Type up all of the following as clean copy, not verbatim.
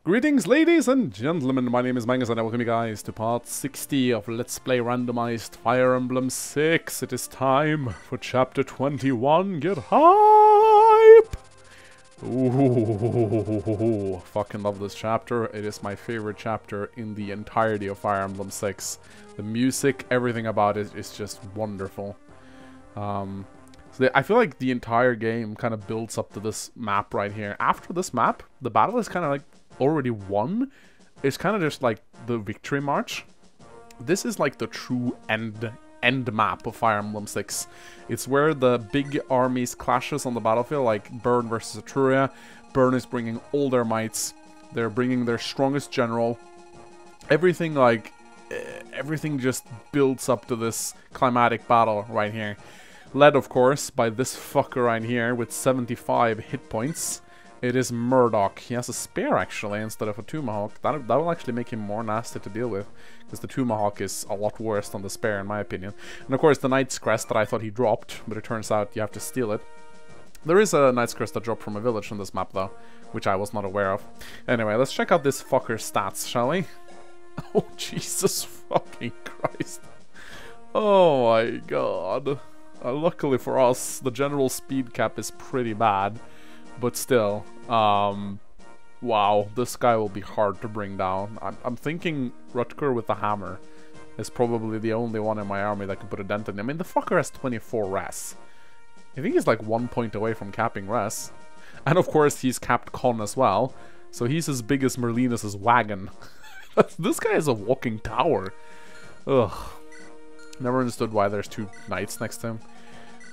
Greetings, ladies and gentlemen, my name is Mangus and I welcome you guys to part 60 of Let's Play Randomized Fire Emblem 6. It is time for chapter 21. Get hype! Ooh, fucking love this chapter. It is my favorite chapter in the entirety of Fire Emblem 6. The music, everything about it is just wonderful. I feel like the entire game kind of builds up to this map right here. After this map, the battle is kind of like already won. It's kind of just like the victory march. This is like the true end map of Fire Emblem 6. It's where the big armies clashes on the battlefield, like Byrne versus Etruria. Byrne is bringing all their mights. They're bringing their strongest general. Everything just builds up to this climatic battle right here. Led, of course, by this fucker right here with 75 hit points. It is Murdoch. He has a spear, actually, instead of a tomahawk. That will actually make him more nasty to deal with, because the tomahawk is a lot worse than the spear, in my opinion. And of course, the Knight's Crest that I thought he dropped, but it turns out you have to steal it. There is a Knight's Crest that dropped from a village on this map, though, which I was not aware of. Anyway, let's check out this fucker's stats, shall we? Oh, Jesus fucking Christ. Oh my god. Luckily for us, the general speed cap is pretty bad. But still, wow, this guy will be hard to bring down. I'm thinking Rutger with the hammer is probably the only one in my army that can put a dent in him. I mean, the fucker has 24 res. I think he's like 1 point away from capping res. And of course, he's capped con as well. So he's as big as Merlinus' wagon. This guy is a walking tower. Ugh. Never understood why there's two knights next to him.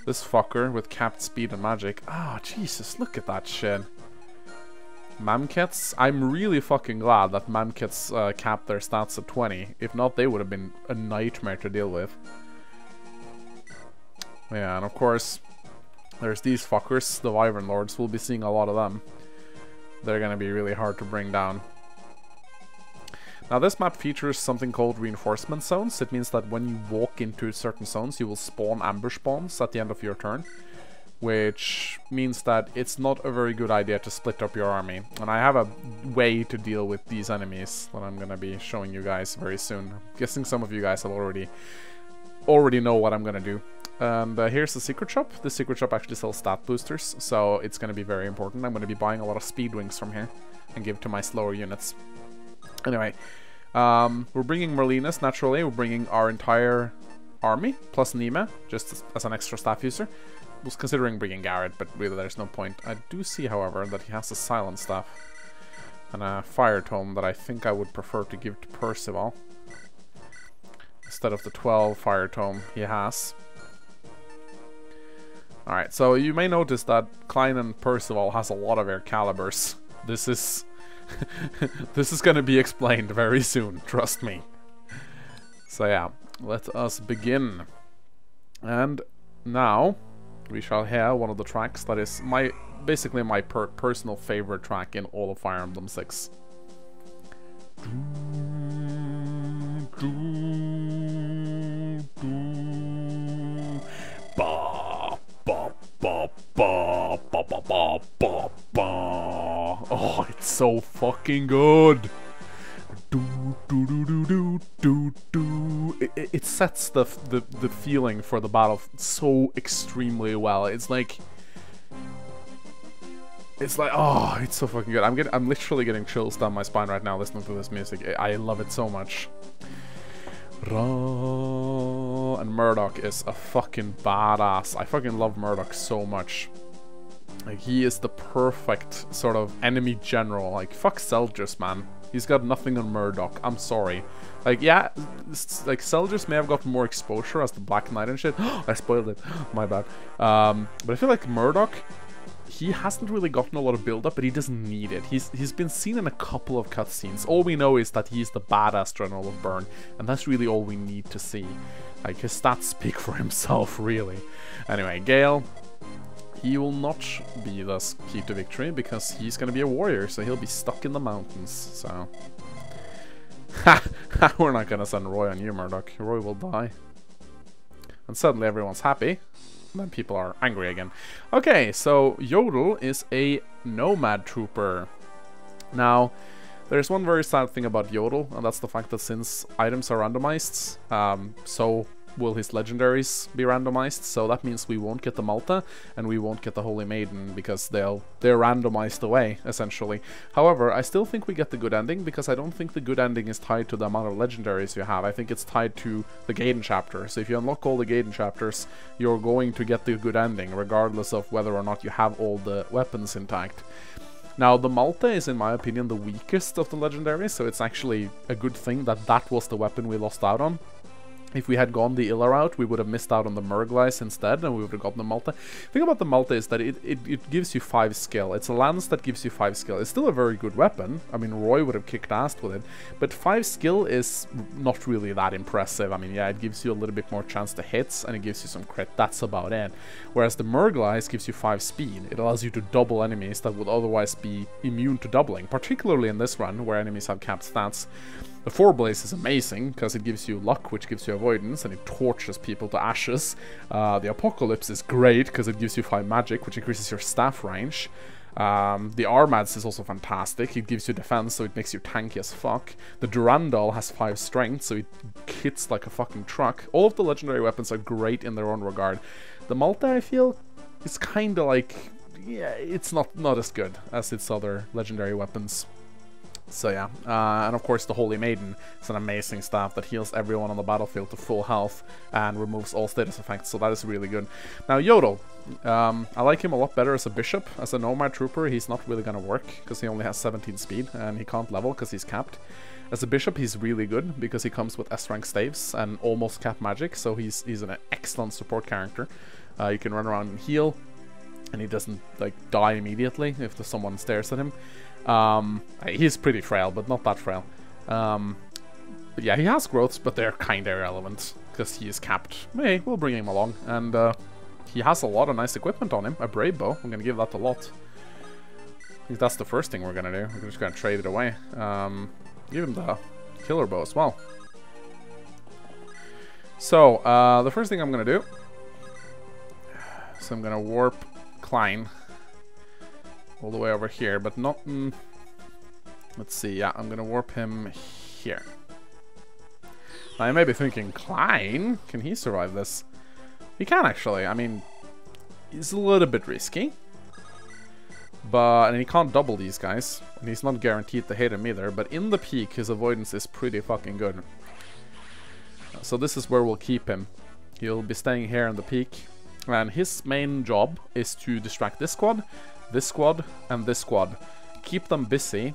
This fucker with capped speed and magic. Ah, Jesus, look at that shit. Mamkets? I'm really fucking glad that Mamkets capped their stats at 20. If not, they would have been a nightmare to deal with. Yeah, and of course, there's these fuckers, the Wyvern Lords. We'll be seeing a lot of them. They're gonna be really hard to bring down. Now this map features something called reinforcement zones. It means that when you walk into certain zones, you will spawn ambush spawns at the end of your turn. Which means that it's not a very good idea to split up your army. And I have a way to deal with these enemies that I'm going to be showing you guys very soon. I'm guessing some of you guys have already know what I'm going to do. And here's the secret shop. The secret shop actually sells stat boosters, so it's going to be very important. I'm going to be buying a lot of speed wings from here and give to my slower units. Anyway, we're bringing Merlinus, naturally. We're bringing our entire army, plus Nime, just as an extra staff user. I was considering bringing Garrett, but really there's no point. I do see, however, that he has a silent staff and a fire tome that I think I would prefer to give to Percival instead of the 12 fire tome he has. Alright, so you may notice that Klein and Percival has a lot of air calibers. This is gonna be explained very soon, trust me. So yeah, let us begin. And now we shall hear one of the tracks that is basically my personal favorite track in all of Fire Emblem 6. Ba ba ba ba ba ba ba ba ba. Oh, it's so fucking good. It sets the feeling for the battle so extremely well. It's like, oh, it's so fucking good. I'm literally getting chills down my spine right now listening to this music. I love it so much. And Murdoch is a fucking badass. I fucking love Murdoch so much. Like, he is the perfect sort of enemy general. Like, fuck Seldris, man. He's got nothing on Murdoch. I'm sorry. Like, yeah, like, Seldris may have gotten more exposure as the Black Knight and shit. I spoiled it. My bad. But I feel like Murdoch, he hasn't really gotten a lot of build-up, but he doesn't need it. He's been seen in a couple of cutscenes. All we know is that he's the badass general of Byrne, and that's really all we need to see. Like, his stats speak for himself, really. Anyway, Gale, he will not be the key to victory, because he's gonna be a warrior, so he'll be stuck in the mountains, so... Ha! We're not gonna send Roy on you, Murdoch. Roy will die. And suddenly everyone's happy. And then people are angry again. Okay, so Yodel is a nomad trooper. Now, There's one very sad thing about Yodel, and that's the fact that since items are randomized, so will his legendaries be randomized, so that means we won't get the Malta, and we won't get the Holy Maiden, because they're randomized away, essentially. However, I still think we get the good ending, because I don't think the good ending is tied to the amount of legendaries you have. I think it's tied to the Gaiden chapter. So if you unlock all the Gaiden chapters, you're going to get the good ending, regardless of whether or not you have all the weapons intact. Now, the Malta is, in my opinion, the weakest of the legendaries, so it's actually a good thing that that was the weapon we lost out on. If we had gone the Illa route, we would have missed out on the Murglice instead, and we would have gotten the Malta. The thing about the Malta is that it gives you 5 skill. It's a lance that gives you 5 skill. It's still a very good weapon. I mean, Roy would have kicked ass with it, but 5 skill is not really that impressive. I mean, yeah, it gives you a little bit more chance to hits, and it gives you some crit. That's about it. Whereas the Murglice gives you 5 speed. It allows you to double enemies that would otherwise be immune to doubling, particularly in this run, where enemies have capped stats. The Four-Blaze is amazing, because it gives you luck, which gives you avoidance, and it torches people to ashes. The Apocalypse is great, because it gives you 5 magic, which increases your staff range. The Armads is also fantastic. It gives you defense, so it makes you tanky as fuck. The Durandal has 5 strength, so it hits like a fucking truck. All of the legendary weapons are great in their own regard. The Malta, I feel, is kind of like... yeah, it's not as good as its other legendary weapons. So yeah, and of course the Holy Maiden is an amazing staff that heals everyone on the battlefield to full health and removes all status effects, so that is really good. Now Yodel, I like him a lot better as a bishop. As a nomad trooper, he's not really gonna work, because he only has 17 speed, and he can't level because he's capped. As a bishop, he's really good, because he comes with S-rank staves and almost capped magic, so he's an excellent support character. You can run around and heal, and he doesn't like die immediately if someone stares at him. He's pretty frail, but not that frail. But yeah, he has growths, but they're kinda irrelevant, because he is capped. Hey, we'll bring him along, and he has a lot of nice equipment on him. A Brave Bow, I'm gonna give that a lot. I think that's the first thing we're gonna do. We're just gonna trade it away. Give him the Killer Bow as well. So, the first thing I'm gonna do... so I'm gonna warp Klein all the way over here, but not... let's see, yeah, I'm gonna warp him here. Now, you may be thinking, Klein? Can he survive this? He can, actually. I mean, he's a little bit risky. And he can't double these guys. And he's not guaranteed to hit him either. But in the peak, his avoidance is pretty fucking good. So this is where we'll keep him. He'll be staying here in the peak. And his main job is to distract this squad, and this squad. Keep them busy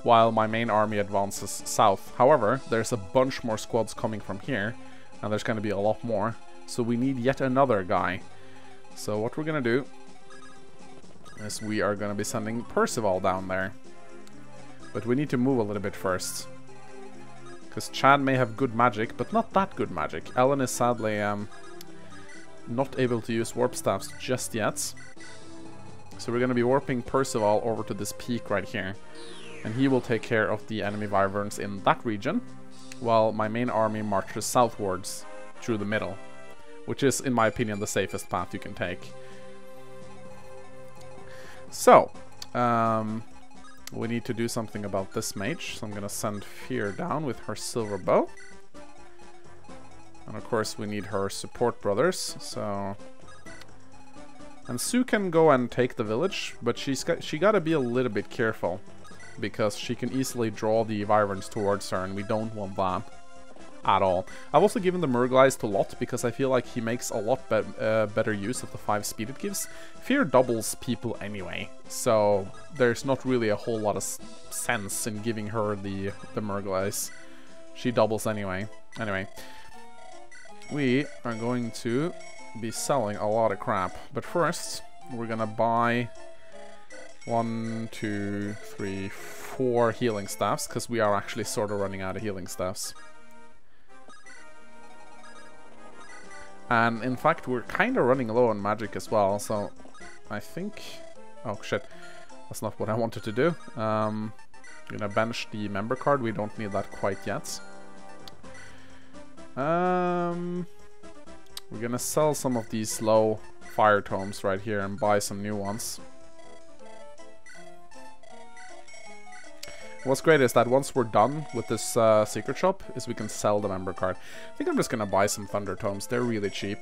while my main army advances south. However, there's a bunch more squads coming from here, and there's going to be a lot more. So we need yet another guy. So what we're going to do is we are going to be sending Percival down there. But we need to move a little bit first, because Chad may have good magic, but not that good magic. Ellen is sadly not able to use warp staffs just yet. So we're going to be warping Percival over to this peak right here. And he will take care of the enemy wyverns in that region, while my main army marches southwards through the middle, which is, in my opinion, the safest path you can take. So, we need to do something about this mage, so I'm going to send Fear down with her silver bow. And of course we need her support brothers, so... And Sue can go and take the village, but she gotta be a little bit careful, because she can easily draw the wyverns towards her, and we don't want that at all. I've also given the Murglice to Lot, because I feel like he makes a lot better use of the 5 speed it gives. Fear doubles people anyway, so there's not really a whole lot of sense in giving her the Murglice. She doubles anyway. Anyway, we are going to be selling a lot of crap, but first we're gonna buy 1, 2, 3, 4 healing staffs, because we are actually sort of running out of healing staffs. And in fact we're kind of running low on magic as well, so I think... oh shit, that's not what I wanted to do. I'm gonna bench the member card, we don't need that quite yet. We're gonna sell some of these low fire tomes right here and buy some new ones. What's great is that once we're done with this secret shop, is we can sell the member card. I think I'm just gonna buy some Thunder Tomes. They're really cheap.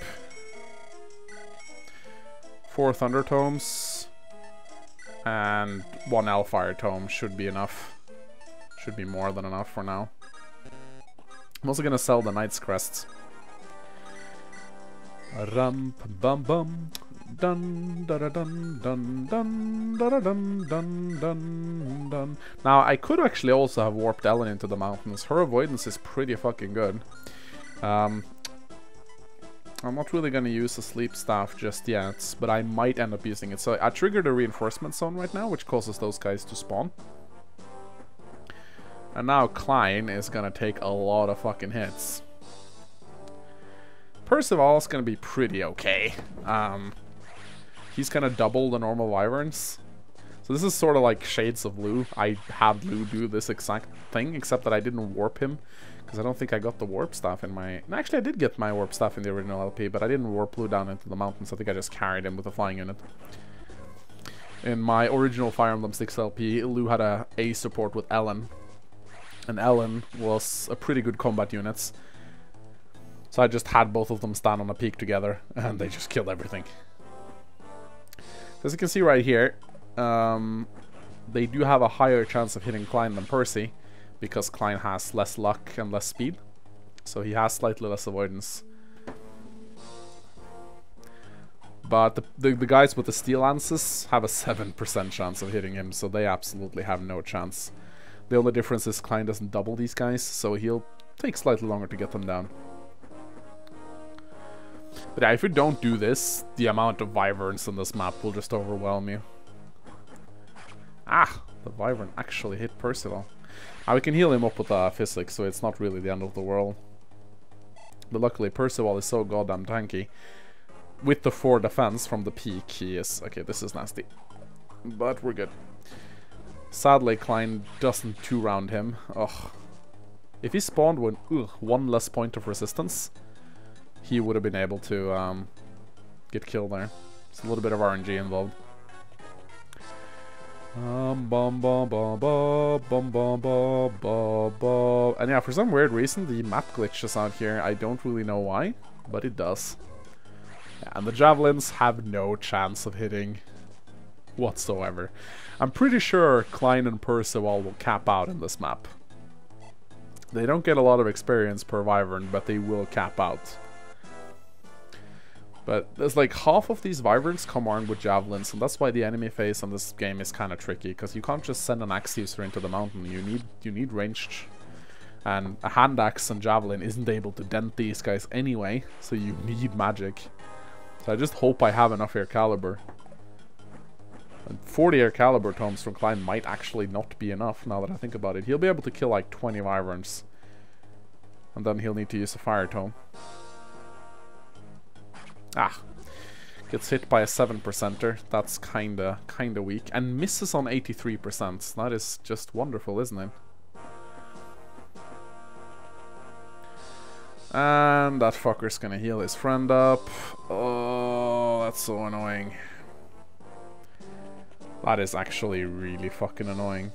4 Thunder Tomes and 1 Elfire Tome should be enough. Should be more than enough for now. I'm also gonna sell the Knight's Crests. Rum bum bum. Dun dun dun dun dun dun dun dun dun dun. Now I could actually also have warped Ellen into the mountains. Her avoidance is pretty fucking good. I'm not really gonna use the sleep staff just yet, but I might end up using it. So I triggered a reinforcement zone right now, which causes those guys to spawn. And now Klein is gonna take a lot of fucking hits. Percival's gonna be pretty okay. He's gonna double the normal wyverns. So this is sort of like Shades of Lou. I had Lou do this exact thing, except that I didn't warp him. Because I don't think I got the warp staff in my... Actually, I did get my warp staff in the original LP, but I didn't warp Lou down into the mountains. I think I just carried him with a flying unit. In my original Fire Emblem 6 LP, Lou had a support with Ellen. And Ellen was a pretty good combat unit. So I just had both of them stand on a peak together, and they just killed everything. As you can see right here, they do have a higher chance of hitting Klein than Percy, because Klein has less luck and less speed. So he has slightly less avoidance. But the guys with the steel lances have a 7% chance of hitting him, so they absolutely have no chance. The only difference is Klein doesn't double these guys, so he'll take slightly longer to get them down. But yeah, if you don't do this, the amount of wyverns on this map will just overwhelm you. Ah, the wyvern actually hit Percival. Now we can heal him up with physics, so it's not really the end of the world. But luckily Percival is so goddamn tanky. With the 4 defense from the peak, he is... Okay, this is nasty. But we're good. Sadly, Klein doesn't 2-round him. Ugh. If he spawned with 1 less point of resistance, he would have been able to get killed there. There's a little bit of RNG involved. And yeah, for some weird reason, the map glitches out here. I don't really know why, but it does. Yeah, and the javelins have no chance of hitting whatsoever. I'm pretty sure Klein and Percival will cap out in this map. They don't get a lot of experience per wyvern, but they will cap out. But there's like half of these wyverns come armed with javelins, and that's why the enemy phase on this game is kind of tricky, because you can't just send an axe user into the mountain. You need ranged, and a hand axe and javelin isn't able to dent these guys anyway, so you need magic. So I just hope I have enough air caliber. And 40 air caliber tomes from Klein might actually not be enough now that I think about it. He'll be able to kill like 20 wyverns, and then he'll need to use a fire tome. Ah, gets hit by a 7%er. That's kinda weak, and misses on 83%. That is just wonderful, isn't it? And that fucker's gonna heal his friend up. Oh, that's so annoying. That is actually really fucking annoying.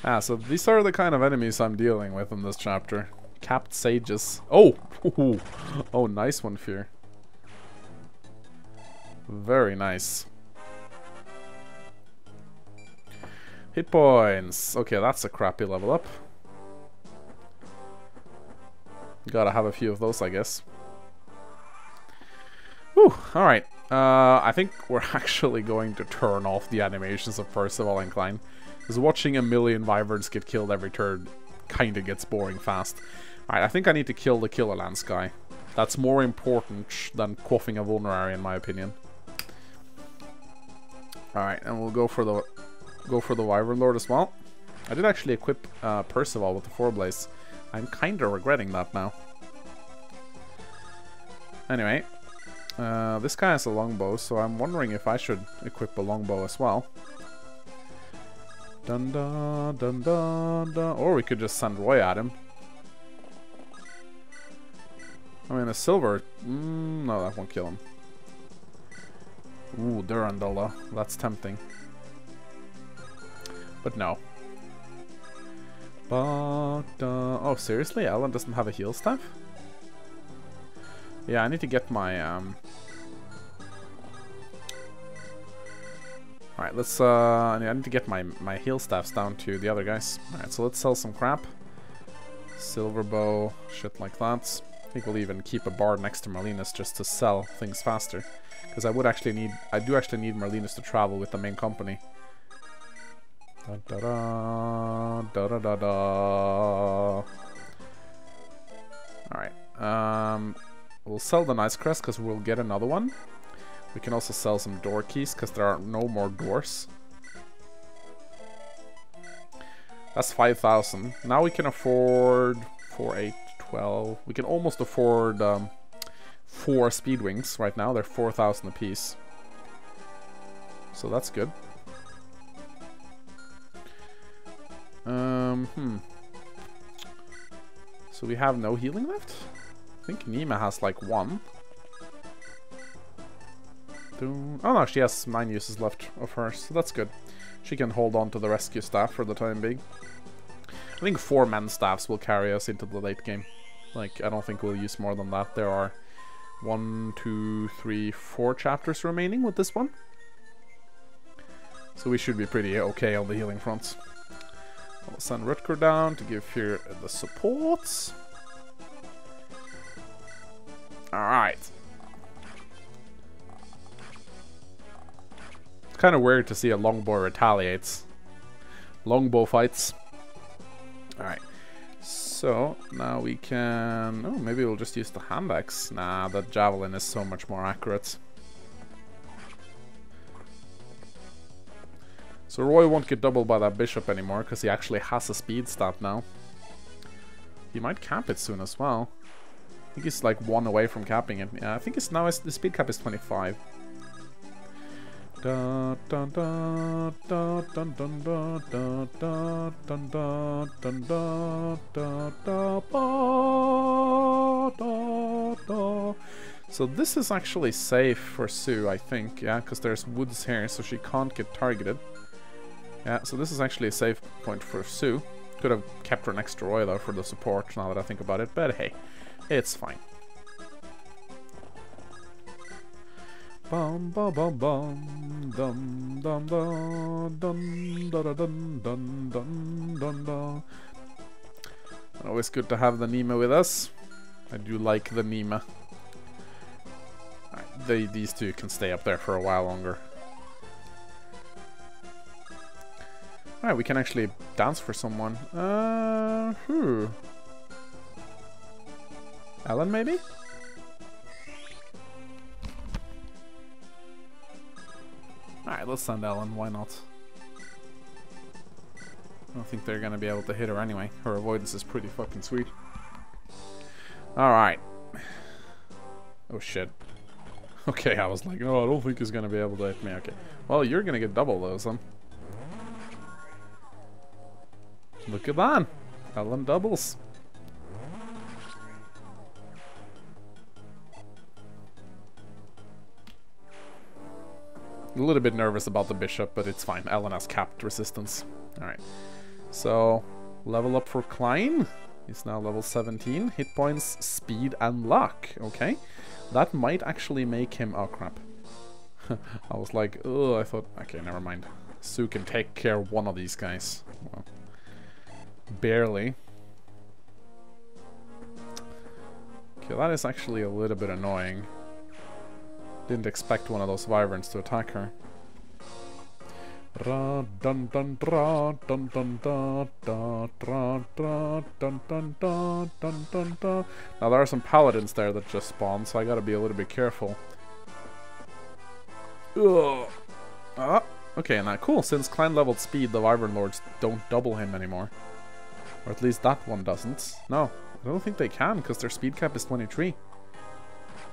Ah, so these are the kind of enemies I'm dealing with in this chapter. Capped sages. Oh! Oh, nice one, Fear. Very nice. Hit points. Okay, that's a crappy level up. Gotta have a few of those, I guess. Whew, alright. I think we're actually going to turn off the animations of Percival and Klein. Because watching a million wyverns get killed every turn kinda gets boring fast. Alright, I think I need to kill the Killer Lance guy. That's more important than quaffing a vulnerary, in my opinion. Alright, and we'll go for the Wyvern Lord as well. I did actually equip Percival with the 4-blaze. I'm kinda regretting that now. Anyway, this guy has a longbow, so I'm wondering if I should equip a longbow as well. Dun dun dun dun dun. Or we could just send Roy at him. I mean, a silver... no, that won't kill him. Ooh, Durandala. That's tempting. But no. But, oh, seriously? Ellen doesn't have a heal staff? Yeah, I need to get my, Alright, let's, I need to get my heal staffs down to the other guys. Alright, so let's sell some crap. Silver bow, shit like that. I think we'll even keep a bar next to Marlenis just to sell things faster. Because I do actually need Marlenis to travel with the main company. Da da da da da da da. Alright, we'll sell the Nice Crest because we'll get another one. We can also sell some door keys because there are no more doors. That's 5,000. Now we can afford 4, 8, 12. We can almost afford 4 speed wings right now. They're 4,000 apiece. So that's good. So we have no healing left? I think Nima has like 1. Oh no, she has 9 uses left of hers, so that's good. She can hold on to the rescue staff for the time being. I think 4 men staffs will carry us into the late game. Like, I don't think we'll use more than that. There are 1, 2, 3, 4 chapters remaining with this one. So we should be pretty okay on the healing front. I'll send Rutger down to give here the supports. Alright. It's kind of weird to see a longbow retaliates. Longbow fights. Alright. So, now we can... Oh, maybe we'll just use the hand axe. Nah, the javelin is so much more accurate. So Roy won't get doubled by that bishop anymore, because he actually has a speed stat now. He might cap it soon as well. I think he's like 1 away from capping it. Yeah, I think it's now the speed cap is 25. Da dun da da dun dun da da da dun da dun da da da ba da da. So this is actually safe for Sue, I think, yeah, because there's woods here, so she can't get targeted. Yeah, so this is actually a safe point for Sue. Could have kept her next to Roy though for the support, now that I think about it, but hey, it's fine. Bum bum bum bum dum dum dum dum dum dum dum dum dum dum. Always good to have the Nima with us. I do like the Nima. Right, these two can stay up there for a while longer. Alright, we can actually dance for someone. Who? Ellen, maybe? Alright, let's send Ellen, why not? I don't think they're gonna be able to hit her anyway. Her avoidance is pretty fucking sweet. Alright. Oh shit. Okay, I was like, oh, I don't think he's gonna be able to hit me. Okay. Well, you're gonna get double those, then. Look at that! Ellen doubles. A little bit nervous about the bishop, but it's fine. Ellen has capped resistance. Alright. So, level up for Klein. He's now level 17. Hit points, speed, and luck. Okay. That might actually make him... Oh, crap. I was like, oh, I thought... Okay, never mind. Sue can take care of one of these guys. Well, barely. Okay, that is actually a little bit annoying. Didn't expect one of those wyverns to attack her. Now there are some paladins there that just spawned, so I gotta be a little bit careful. Ugh. Ah, okay, now cool. Since Klein leveled speed, the wyvern lords don't double him anymore. Or at least that one doesn't. No, I don't think they can, because their speed cap is 23.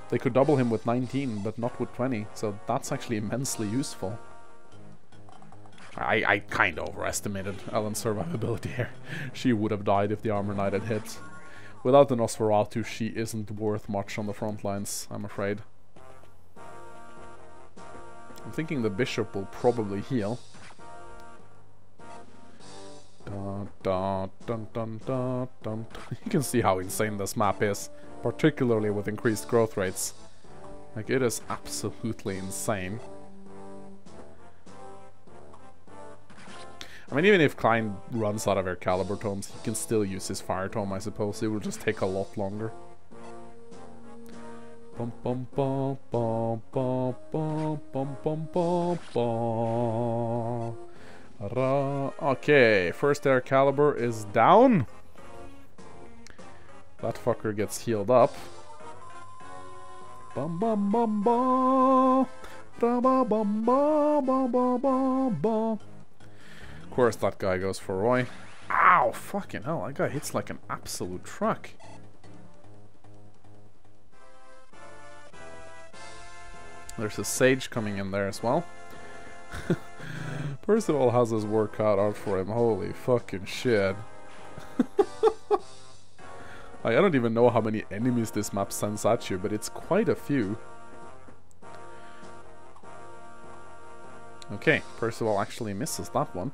They could double him with 19, but not with 20, so that's actually immensely useful. I kind of overestimated Ellen's survivability here. She would have died if the Armor Knight had hit. Without the Nosferatu, she isn't worth much on the front lines, I'm afraid. I'm thinking the Bishop will probably heal. dun, dun, dun, dun, dun. You can see how insane this map is, particularly with increased growth rates. Like, it is absolutely insane. I mean, even if Klein runs out of Air Caliber tomes, he can still use his Fire Tome, I suppose. It will just take a lot longer. Bum bum bum bum bum bum bum bum bum bum. Okay, first Air Caliber is down. That fucker gets healed up. Bum bum bum bum. Bum bum bum bum bum bum bum. Of course, that guy goes for Roy. Ow! Fucking hell, that guy hits like an absolute truck. There's a Sage coming in there as well. Percival has his work cut out for him. Holy fucking shit. I don't even know how many enemies this map sends at you, but it's quite a few. Okay, Percival actually misses that one.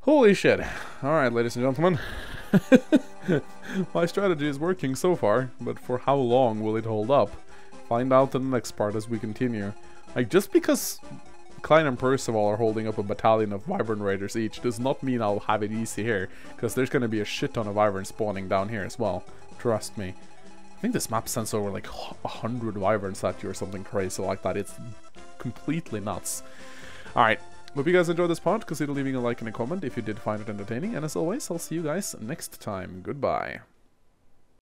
Holy shit. Alright, ladies and gentlemen. My strategy is working so far, but for how long will it hold up? Find out in the next part as we continue. Like, just because Klein and Percival are holding up a battalion of Wyvern Raiders each does not mean I'll have it easy here, because there's going to be a shit ton of Wyvern spawning down here as well. Trust me. I think this map sends over like 100 Wyverns at you or something crazy like that. It's completely nuts. Alright, hope you guys enjoyed this part. Consider leaving a like and a comment if you did find it entertaining. And as always, I'll see you guys next time. Goodbye.